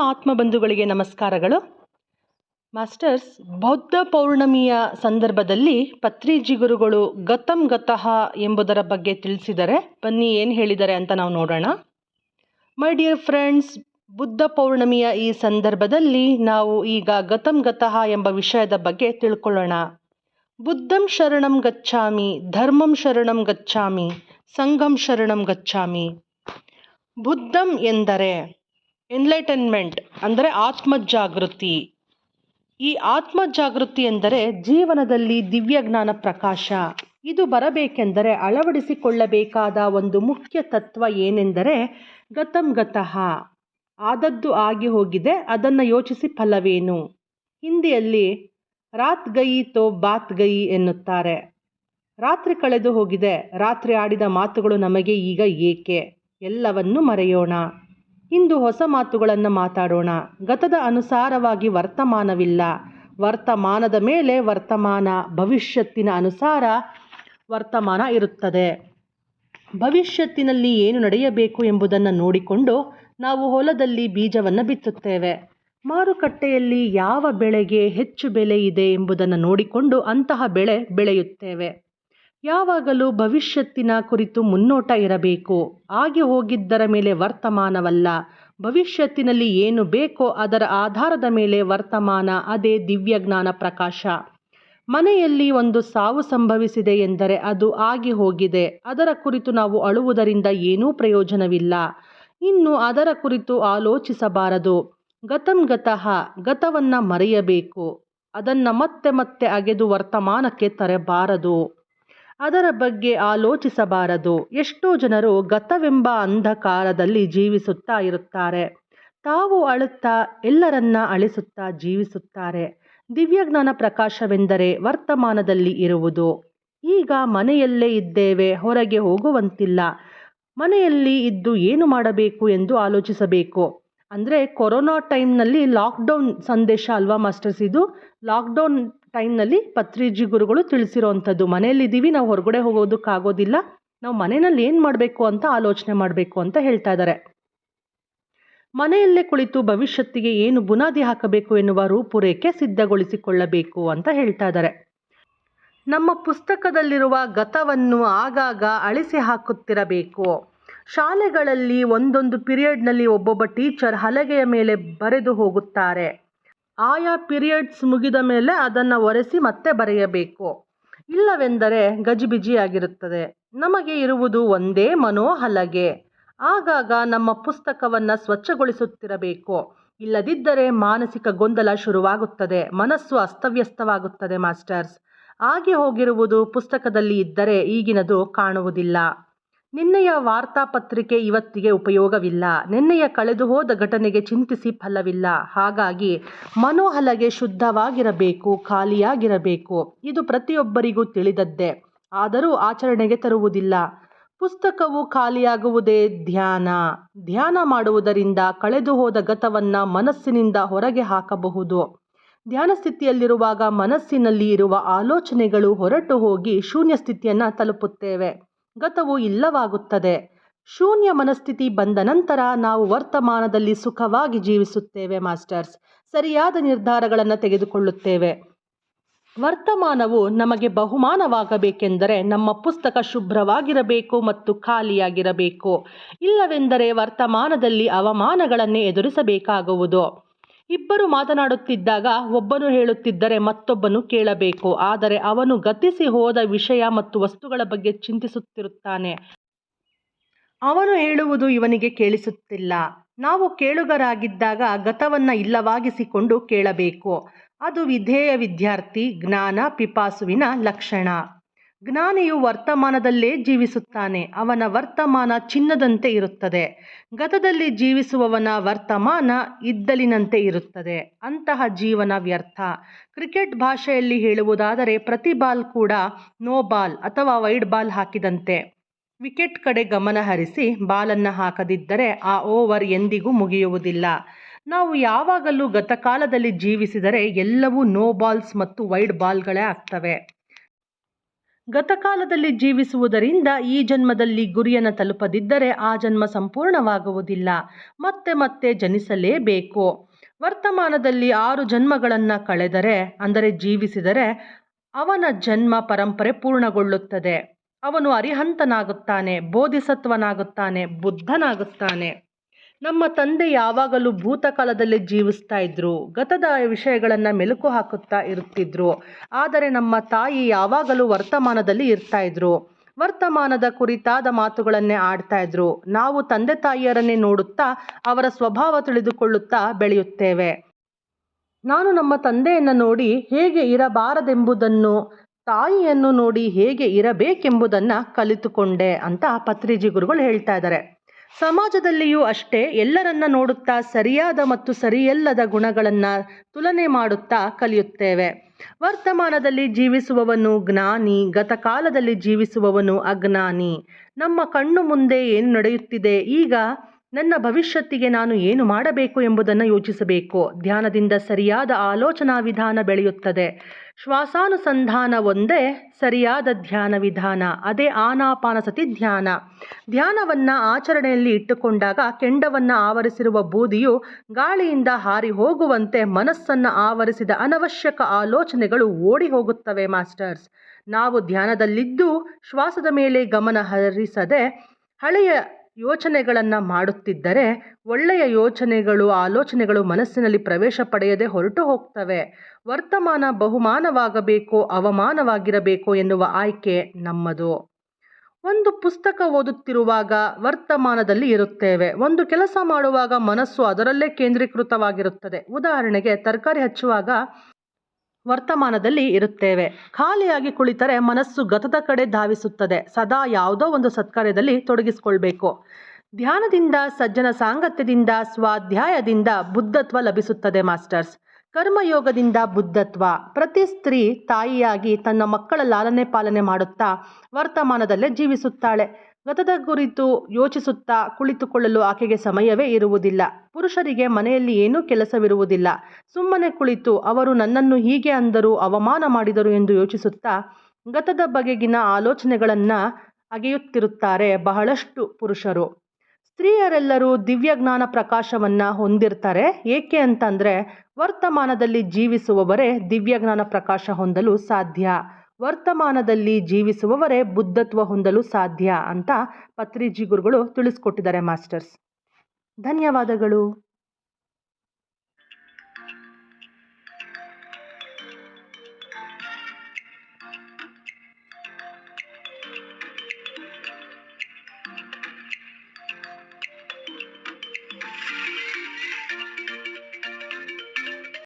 ಆತ್ಮಬಂಧುಗಳಿಗೆ ನಮಸ್ಕಾರಗಳು. ಮಾಸ್ಟರ್ಸ್, ಬೌದ್ಧ ಪೌರ್ಣಮಿಯ ಸಂದರ್ಭದಲ್ಲಿ ಪತ್ರಿಜಿ ಗುರುಗಳು ಗತಂ ಗತಃ ಎಂಬುದರ ಬಗ್ಗೆ ತಿಳಿಸಿದರೆ, ಬನ್ನಿ ಏನು ಹೇಳಿದ್ದಾರೆ ಅಂತ ನಾವು ನೋಡೋಣ. ಮೈ ಡಿಯರ್ ಫ್ರೆಂಡ್ಸ್, ಬುದ್ಧ ಪೌರ್ಣಮಿಯ ಈ ಸಂದರ್ಭದಲ್ಲಿ ನಾವು ಈಗ ಗತಂ ಗತಃ ಎಂಬ ವಿಷಯದ ಬಗ್ಗೆ ತಿಳ್ಕೊಳ್ಳೋಣ. ಬುದ್ಧಂ ಶರಣಂ ಗಚ್ಚಾಮಿ, ಧರ್ಮಂ ಶರಣಂ ಗಚ್ಚಾಮಿ, ಸಂಘಂ ಶರಣಂ ಗಚ್ಚಾಮಿ. ಬುದ್ಧಂ ಎಂದರೆ ಎನ್ಲೈಟನ್ಮೆಂಟ್, ಅಂದರೆ ಆತ್ಮಜಾಗೃತಿ. ಈ ಆತ್ಮಜಾಗೃತಿ ಎಂದರೆ ಜೀವನದಲ್ಲಿ ದಿವ್ಯಜ್ಞಾನ ಪ್ರಕಾಶ. ಇದು ಬರಬೇಕೆಂದರೆ ಅಳವಡಿಸಿಕೊಳ್ಳಬೇಕಾದ ಒಂದು ಮುಖ್ಯ ತತ್ವ ಏನೆಂದರೆ ಗತಂ ಗತಃ, ಆದದ್ದು ಆಗಿ ಹೋಗಿದೆ, ಅದನ್ನು ಯೋಚಿಸಿ ಫಲವೇನು. ಹಿಂದಿಯಲ್ಲಿ ರಾತ್ ಗಯಿ ತೋ ಬಾತ್ ಗಯಿ ಎನ್ನುತ್ತಾರೆ. ರಾತ್ರಿ ಕಳೆದು ಹೋಗಿದೆ, ರಾತ್ರಿ ಆಡಿದ ಮಾತುಗಳು ನಮಗೆ ಈಗ ಏಕೆ, ಎಲ್ಲವನ್ನೂ ಮರೆಯೋಣ, ಇಂದು ಹೊಸ ಮಾತುಗಳನ್ನು ಮಾತಾಡೋಣ. ಗತದ ಅನುಸಾರವಾಗಿ ವರ್ತಮಾನವಿಲ್ಲ, ವರ್ತಮಾನದ ಮೇಲೆ ವರ್ತಮಾನ, ಭವಿಷ್ಯತ್ತಿನ ಅನುಸಾರ ವರ್ತಮಾನ ಇರುತ್ತದೆ. ಭವಿಷ್ಯತ್ತಿನಲ್ಲಿ ಏನು ನಡೆಯಬೇಕು ಎಂಬುದನ್ನು ನೋಡಿಕೊಂಡು ನಾವು ಹೊಲದಲ್ಲಿ ಬೀಜವನ್ನು ಬಿತ್ತುತ್ತೇವೆ. ಮಾರುಕಟ್ಟೆಯಲ್ಲಿ ಯಾವ ಬೆಳೆಗೆ ಹೆಚ್ಚು ಬೆಲೆ ಇದೆ ಎಂಬುದನ್ನು ನೋಡಿಕೊಂಡು ಅಂತಹ ಬೆಳೆ ಬೆಳೆಯುತ್ತೇವೆ. ಯಾವಾಗಲೂ ಭವಿಷ್ಯತ್ತಿನ ಕುರಿತು ಮುನ್ನೋಟ ಇರಬೇಕು. ಆಗಿ ಹೋಗಿದ್ದರ ಮೇಲೆ ವರ್ತಮಾನವಲ್ಲ, ಭವಿಷ್ಯತ್ತಿನಲ್ಲಿ ಏನು ಬೇಕೋ ಅದರ ಆಧಾರದ ಮೇಲೆ ವರ್ತಮಾನ, ಅದೇ ದಿವ್ಯಜ್ಞಾನ ಪ್ರಕಾಶ. ಮನೆಯಲ್ಲಿ ಒಂದು ಸಾವು ಸಂಭವಿಸಿದೆ ಎಂದರೆ ಅದು ಆಗಿ ಹೋಗಿದೆ, ಅದರ ಕುರಿತು ನಾವು ಅಳುವುದರಿಂದ ಏನೂ ಪ್ರಯೋಜನವಿಲ್ಲ. ಇನ್ನು ಅದರ ಕುರಿತು ಆಲೋಚಿಸಬಾರದು. ಗತಂ ಗತಃ, ಗತವನ್ನು ಮರೆಯಬೇಕು, ಅದನ್ನು ಮತ್ತೆ ಮತ್ತೆ ಅಗೆದು ವರ್ತಮಾನಕ್ಕೆ ತರಬಾರದು, ಅದರ ಬಗ್ಗೆ ಆಲೋಚಿಸಬಾರದು. ಎಷ್ಟೋ ಜನರು ಗತವೆಂಬ ಅಂಧಕಾರದಲ್ಲಿ ಜೀವಿಸುತ್ತಾ ಇರುತ್ತಾರೆ. ತಾವು ಅಳುತ್ತಾ ಎಲ್ಲರನ್ನ ಅಳಿಸುತ್ತಾ ಜೀವಿಸುತ್ತಾರೆ. ದಿವ್ಯಜ್ಞಾನ ಪ್ರಕಾಶವೆಂದರೆ ವರ್ತಮಾನದಲ್ಲಿ ಇರುವುದು. ಈಗ ಮನೆಯಲ್ಲೇ ಇದ್ದೇವೆ, ಹೊರಗೆ ಹೋಗುವಂತಿಲ್ಲ. ಮನೆಯಲ್ಲಿ ಇದ್ದು ಏನು ಮಾಡಬೇಕು ಎಂದು ಆಲೋಚಿಸಬೇಕು. ಅಂದರೆ ಕೊರೋನಾ ಟೈಮ್ನಲ್ಲಿ ಲಾಕ್ಡೌನ್ ಸಂದೇಶ ಅಲ್ವಾ ಮಾಸ್ಟರ್ಸ್ ಇದು? ಲಾಕ್ಡೌನ್ ಟೈಮ್ನಲ್ಲಿ ಪತ್ರಿಜಿ ಗುರುಗಳು ತಿಳಿಸಿರೋವಂಥದ್ದು. ಮನೆಯಲ್ಲಿದ್ದೀವಿ, ನಾವು ಹೊರಗಡೆ ಹೋಗೋದಕ್ಕಾಗೋದಿಲ್ಲ, ನಾವು ಮನೆಯಲ್ಲಿ ಏನು ಮಾಡಬೇಕು ಅಂತ ಆಲೋಚನೆ ಮಾಡಬೇಕು ಅಂತ ಹೇಳ್ತಾ ಇದ್ದಾರೆ. ಮನೆಯಲ್ಲೇ ಕುಳಿತು ಭವಿಷ್ಯತ್ತಿಗೆ ಏನು ಬುನಾದಿ ಹಾಕಬೇಕು ಎನ್ನುವ ರೂಪುರೇಖೆ ಸಿದ್ಧಗೊಳಿಸಿಕೊಳ್ಳಬೇಕು ಅಂತ ಹೇಳ್ತಾ ಇದ್ದಾರೆ. ನಮ್ಮ ಪುಸ್ತಕದಲ್ಲಿರುವ ಗತವನ್ನು ಆಗಾಗ ಅಳಿಸಿ ಹಾಕುತ್ತಿರಬೇಕು. ಶಾಲೆಗಳಲ್ಲಿ ಒಂದೊಂದು ಪೀರಿಯಡ್ನಲ್ಲಿ ಒಬ್ಬೊಬ್ಬ ಟೀಚರ್ ಹಲಗೆಯ ಮೇಲೆ ಬರೆದು ಹೋಗುತ್ತಾರೆ. ಆಯಾ ಪೀರಿಯಡ್ಸ್ ಮುಗಿದ ಮೇಲೆ ಅದನ್ನು ಒರೆಸಿ ಮತ್ತೆ ಬರೆಯಬೇಕು. ಇಲ್ಲವೆಂದರೆ ಗಜಿಬಿಜಿಯಾಗಿರುತ್ತದೆ. ನಮಗೆ ಇರುವುದು ಒಂದೇ ಮನೋಹಲಗೆ. ಆಗಾಗ ನಮ್ಮ ಪುಸ್ತಕವನ್ನು ಸ್ವಚ್ಛಗೊಳಿಸುತ್ತಿರಬೇಕು. ಇಲ್ಲದಿದ್ದರೆ ಮಾನಸಿಕ ಗೊಂದಲ ಶುರುವಾಗುತ್ತದೆ, ಮನಸ್ಸು ಅಸ್ತವ್ಯಸ್ತವಾಗುತ್ತದೆ ಮಾಸ್ಟರ್ಸ್. ಆಗಿ ಹೋಗಿರುವುದು ಪುಸ್ತಕದಲ್ಲಿ ಇದ್ದರೆ ಈಗಿನದು ಕಾಣುವುದಿಲ್ಲ. ನಿನ್ನೆಯ ವಾರ್ತಾಪತ್ರಿಕೆ ಇವತ್ತಿಗೆ ಉಪಯೋಗವಿಲ್ಲ. ನಿನ್ನೆಯ ಕಳೆದು ಹೋದ ಘಟನೆಗೆ ಚಿಂತಿಸಿ ಫಲವಿಲ್ಲ. ಹಾಗಾಗಿ ಮನೋಹಲಗೆ ಶುದ್ಧವಾಗಿರಬೇಕು, ಖಾಲಿಯಾಗಿರಬೇಕು. ಇದು ಪ್ರತಿಯೊಬ್ಬರಿಗೂ ತಿಳಿದದ್ದೇ, ಆದರೂ ಆಚರಣೆಗೆ ತರುವುದಿಲ್ಲ. ಪುಸ್ತಕವು ಖಾಲಿಯಾಗುವುದೇ ಧ್ಯಾನ. ಧ್ಯಾನ ಮಾಡುವುದರಿಂದ ಕಳೆದು ಹೋದ ಗತವನ್ನು ಮನಸ್ಸಿನಿಂದ ಹೊರಗೆ ಹಾಕಬಹುದು. ಧ್ಯಾನ ಸ್ಥಿತಿಯಲ್ಲಿರುವಾಗ ಮನಸ್ಸಿನಲ್ಲಿ ಇರುವ ಆಲೋಚನೆಗಳು ಹೊರಟು ಹೋಗಿ ಶೂನ್ಯ ಸ್ಥಿತಿಯನ್ನು ತಲುಪುತ್ತೇವೆ. ಗತವು ಇಲ್ಲವಾಗುತ್ತದೆ. ಶೂನ್ಯ ಮನಸ್ಥಿತಿ ಬಂದ ನಂತರ ನಾವು ವರ್ತಮಾನದಲ್ಲಿ ಸುಖವಾಗಿ ಜೀವಿಸುತ್ತೇವೆ ಮಾಸ್ಟರ್ಸ್. ಸರಿಯಾದ ನಿರ್ಧಾರಗಳನ್ನು ತೆಗೆದುಕೊಳ್ಳುತ್ತೇವೆ. ವರ್ತಮಾನವು ನಮಗೆ ಬಹುಮಾನವಾಗಬೇಕೆಂದರೆ ನಮ್ಮ ಪುಸ್ತಕ ಶುಭ್ರವಾಗಿರಬೇಕು ಮತ್ತು ಖಾಲಿಯಾಗಿರಬೇಕು. ಇಲ್ಲವೆಂದರೆ ವರ್ತಮಾನದಲ್ಲಿ ಅವಮಾನಗಳನ್ನೇ ಎದುರಿಸಬೇಕಾಗುವುದು. ಇಬ್ಬರು ಮಾತನಾಡುತ್ತಿದ್ದಾಗ ಒಬ್ಬನು ಹೇಳುತ್ತಿದ್ದರೆ ಮತ್ತೊಬ್ಬನು ಕೇಳಬೇಕು. ಆದರೆ ಅವನು ಗತಿಸಿ ಹೋದ ವಿಷಯ ಮತ್ತು ವಸ್ತುಗಳ ಬಗ್ಗೆ ಚಿಂತಿಸುತ್ತಿರುತ್ತಾನೆ. ಅವನು ಹೇಳುವುದು ಇವನಿಗೆ ಕೇಳಿಸುತ್ತಿಲ್ಲ. ನಾವು ಕೇಳುಗರಾಗಿದ್ದಾಗ ಗತವನ್ನು ಇಲ್ಲವಾಗಿಸಿಕೊಂಡು ಕೇಳಬೇಕು. ಅದು ವಿಧೇಯ ವಿದ್ಯಾರ್ಥಿ, ಜ್ಞಾನ ಪಿಪಾಸುವಿನ ಲಕ್ಷಣ. ಜ್ಞಾನಿಯು ವರ್ತಮಾನದಲ್ಲೇ ಜೀವಿಸುತ್ತಾನೆ. ಅವನ ವರ್ತಮಾನ ಚಿನ್ನದಂತೆ ಇರುತ್ತದೆ. ಗತದಲ್ಲಿ ಜೀವಿಸುವವನ ವರ್ತಮಾನ ಇದ್ದಲಿನಂತೆ ಇರುತ್ತದೆ. ಅಂತಹ ಜೀವನ ವ್ಯರ್ಥ. ಕ್ರಿಕೆಟ್ ಭಾಷೆಯಲ್ಲಿ ಹೇಳುವುದಾದರೆ ಪ್ರತಿ ಬಾಲ್ ಕೂಡ ನೋ ಬಾಲ್ ಅಥವಾ ವೈಡ್ ಬಾಲ್ ಹಾಕಿದಂತೆ. ವಿಕೆಟ್ ಕಡೆ ಗಮನ ಹರಿಸಿ ಬಾಲನ್ನು ಹಾಕದಿದ್ದರೆ ಆ ಓವರ್ ಎಂದಿಗೂ ಮುಗಿಯುವುದಿಲ್ಲ. ನಾವು ಯಾವಾಗಲೂ ಗತಕಾಲದಲ್ಲಿ ಜೀವಿಸಿದರೆ ಎಲ್ಲವೂ ನೋ ಬಾಲ್ಸ್ ಮತ್ತು ವೈಡ್ ಬಾಲ್ಗಳೇ ಆಗ್ತವೆ. ಗತಕಾಲದಲ್ಲಿ ಜೀವಿಸುವುದರಿಂದ ಈ ಜನ್ಮದಲ್ಲಿ ಗುರಿಯನ್ನು ತಲುಪದಿದ್ದರೆ ಆ ಜನ್ಮ ಸಂಪೂರ್ಣವಾಗುವುದಿಲ್ಲ. ಮತ್ತೆ ಮತ್ತೆ ಜನಿಸಲೇಬೇಕು. ವರ್ತಮಾನದಲ್ಲಿ 6 ಜನ್ಮಗಳನ್ನು ಕಳೆದರೆ ಅಂದರೆ ಜೀವಿಸಿದರೆ ಅವನ ಜನ್ಮ ಪರಂಪರೆ ಪೂರ್ಣಗೊಳ್ಳುತ್ತದೆ. ಅವನು ಅರಿಹಂತನಾಗುತ್ತಾನೆ, ಬೋಧಿಸತ್ವನಾಗುತ್ತಾನೆ, ಬುದ್ಧನಾಗುತ್ತಾನೆ. ನಮ್ಮ ತಂದೆ ಯಾವಾಗಲೂ ಭೂತಕಾಲದಲ್ಲಿ ಜೀವಿಸ್ತಾ ಇದ್ರು, ಗತದ ವಿಷಯಗಳನ್ನು ಮೆಲುಕು ಹಾಕುತ್ತಾ ಇರುತ್ತಿದ್ರು. ಆದರೆ ನಮ್ಮ ತಾಯಿ ಯಾವಾಗಲೂ ವರ್ತಮಾನದಲ್ಲಿ ಇರ್ತಾ ಇದ್ರು, ವರ್ತಮಾನದ ಕುರಿತಾದ ಮಾತುಗಳನ್ನೇ ಆಡ್ತಾ ಇದ್ರು. ನಾವು ತಂದೆ ತಾಯಿಯರನ್ನೇ ನೋಡುತ್ತಾ ಅವರ ಸ್ವಭಾವ ತಿಳಿದುಕೊಳ್ಳುತ್ತಾ ಬೆಳೆಯುತ್ತೇವೆ. ನಾನು ನಮ್ಮ ತಂದೆಯನ್ನು ನೋಡಿ ಹೇಗೆ ಇರಬಾರದೆಂಬುದನ್ನು, ತಾಯಿಯನ್ನು ನೋಡಿ ಹೇಗೆ ಇರಬೇಕೆಂಬುದನ್ನು ಕಲಿತುಕೊಂಡೆ ಅಂತ ಪತ್ರಿಜಿ ಗುರುಗಳು ಹೇಳ್ತಾ ಇದ್ದಾರೆ. ಸಮಾಜದಲ್ಲಿಯೂ ಅಷ್ಟೇ ಎಲ್ಲರನ್ನ ನೋಡುತ್ತಾ ಸರಿಯಾದ ಮತ್ತು ಸರಿಯಲ್ಲದ ಗುಣಗಳನ್ನು ತುಲನೆ ಮಾಡುತ್ತಾ ಕಲಿಯುತ್ತೇವೆ. ವರ್ತಮಾನದಲ್ಲಿ ಜೀವಿಸುವವನು ಜ್ಞಾನಿ, ಗತಕಾಲದಲ್ಲಿ ಜೀವಿಸುವವನು ಅಜ್ಞಾನಿ. ನಮ್ಮ ಕಣ್ಣು ಮುಂದೆ ಏನು ನಡೆಯುತ್ತಿದೆ, ಈಗ ನನ್ನ ಭವಿಷ್ಯತ್ತಿಗೆ ನಾನು ಏನು ಮಾಡಬೇಕು ಎಂಬುದನ್ನು ಯೋಚಿಸಬೇಕು. ಧ್ಯಾನದಿಂದ ಸರಿಯಾದ ಆಲೋಚನಾ ವಿಧಾನ ಬೆಳೆಯುತ್ತದೆ. ಶ್ವಾಸಾನುಸಂಧಾನ ಒಂದೇ ಸರಿಯಾದ ಧ್ಯಾನ ವಿಧಾನ, ಅದೇ ಆನಾಪಾನಸತಿ ಧ್ಯಾನ. ಧ್ಯಾನವನ್ನು ಆಚರಣೆಯಲ್ಲಿ ಇಟ್ಟುಕೊಂಡಾಗ ಕೆಂಡವನ್ನು ಆವರಿಸಿರುವ ಬೂದಿಯು ಗಾಳಿಯಿಂದ ಹಾರಿ ಹೋಗುವಂತೆ ಮನಸ್ಸನ್ನು ಆವರಿಸಿದ ಅನವಶ್ಯಕ ಆಲೋಚನೆಗಳು ಓಡಿ ಹೋಗುತ್ತವೆ ಮಾಸ್ಟರ್ಸ್. ನಾವು ಧ್ಯಾನದಲ್ಲಿದ್ದು ಶ್ವಾಸದ ಮೇಲೆ ಗಮನ ಹರಿಸದೆ ಹಳೆಯ ಯೋಚನೆಗಳನ್ನು ಮಾಡುತ್ತಿದ್ದರೆ ಒಳ್ಳೆಯ ಯೋಚನೆಗಳು, ಆಲೋಚನೆಗಳು ಮನಸ್ಸಿನಲ್ಲಿ ಪ್ರವೇಶ ಪಡೆಯದೆ ಹೊರಟು ಹೋಗ್ತವೆ. ವರ್ತಮಾನ ಬಹುಮಾನವಾಗಬೇಕೋ ಅವಮಾನವಾಗಿರಬೇಕೋ ಎನ್ನುವ ಆಯ್ಕೆ ನಮ್ಮದು. ಒಂದು ಪುಸ್ತಕ ಓದುತ್ತಿರುವಾಗ ವರ್ತಮಾನದಲ್ಲಿ ಇರುತ್ತೇವೆ. ಒಂದು ಕೆಲಸ ಮಾಡುವಾಗ ಮನಸ್ಸು ಅದರಲ್ಲೇ ಕೇಂದ್ರೀಕೃತವಾಗಿರುತ್ತದೆ. ಉದಾಹರಣೆಗೆ ತರಕಾರಿ ಹಚ್ಚುವಾಗ ವರ್ತಮಾನದಲ್ಲಿ ಇರುತ್ತೇವೆ. ಖಾಲಿಯಾಗಿ ಕುಳಿತರೆ ಮನಸ್ಸು ಗತದ ಕಡೆ ಧಾವಿಸುತ್ತದೆ. ಸದಾ ಯಾವುದೋ ಒಂದು ಸತ್ಕಾರ್ಯದಲ್ಲಿ ತೊಡಗಿಸಿಕೊಳ್ಬೇಕು. ಧ್ಯಾನದಿಂದ, ಸಜ್ಜನ ಸಾಂಗತ್ಯದಿಂದ, ಸ್ವಾಧ್ಯಾಯದಿಂದ ಬುದ್ಧತ್ವ ಲಭಿಸುತ್ತದೆ ಮಾಸ್ಟರ್ಸ್. ಕರ್ಮಯೋಗದಿಂದ ಬುದ್ಧತ್ವ. ಪ್ರತಿ ಸ್ತ್ರೀ ತಾಯಿಯಾಗಿ ತನ್ನ ಮಕ್ಕಳ ಲಾಲನೆ ಪಾಲನೆ ಮಾಡುತ್ತಾ ವರ್ತಮಾನದಲ್ಲೇ ಜೀವಿಸುತ್ತಾಳೆ. ಗತದ ಕುರಿತು ಯೋಚಿಸುತ್ತಾ ಕುಳಿತುಕೊಳ್ಳಲು ಆಕೆಗೆ ಸಮಯವೇ ಇರುವುದಿಲ್ಲ. ಪುರುಷರಿಗೆ ಮನೆಯಲ್ಲಿ ಏನೂ ಕೆಲಸವಿರುವುದಿಲ್ಲ. ಸುಮ್ಮನೆ ಕುಳಿತು ಅವರು ನನ್ನನ್ನು ಹೀಗೆ ಅಂದರು, ಅವಮಾನ ಮಾಡಿದರು ಎಂದು ಯೋಚಿಸುತ್ತಾ ಗತದ ಬಗೆಗಿನ ಆಲೋಚನೆಗಳನ್ನು ಅಗೆಯುತ್ತಿರುತ್ತಾರೆ ಬಹಳಷ್ಟು ಪುರುಷರು. ಸ್ತ್ರೀಯರೆಲ್ಲರೂ ದಿವ್ಯಜ್ಞಾನ ಪ್ರಕಾಶವನ್ನು ಹೊಂದಿರ್ತಾರೆ. ಏಕೆ ಅಂತಂದರೆ ವರ್ತಮಾನದಲ್ಲಿ ಜೀವಿಸುವವರೇ ದಿವ್ಯಜ್ಞಾನ ಪ್ರಕಾಶ ಹೊಂದಲು ಸಾಧ್ಯ, ವರ್ತಮಾನದಲ್ಲಿ ಜೀವಿಸುವವರೇ ಬುದ್ಧತ್ವ ಹೊಂದಲು ಸಾಧ್ಯ ಅಂತ ಪತ್ರಿಜಿ ಗುರುಗಳು ತಿಳಿಸ್ಕೊಟ್ಟಿದ್ದಾರೆ ಮಾಸ್ಟರ್ಸ್. ಧನ್ಯವಾದಗಳು.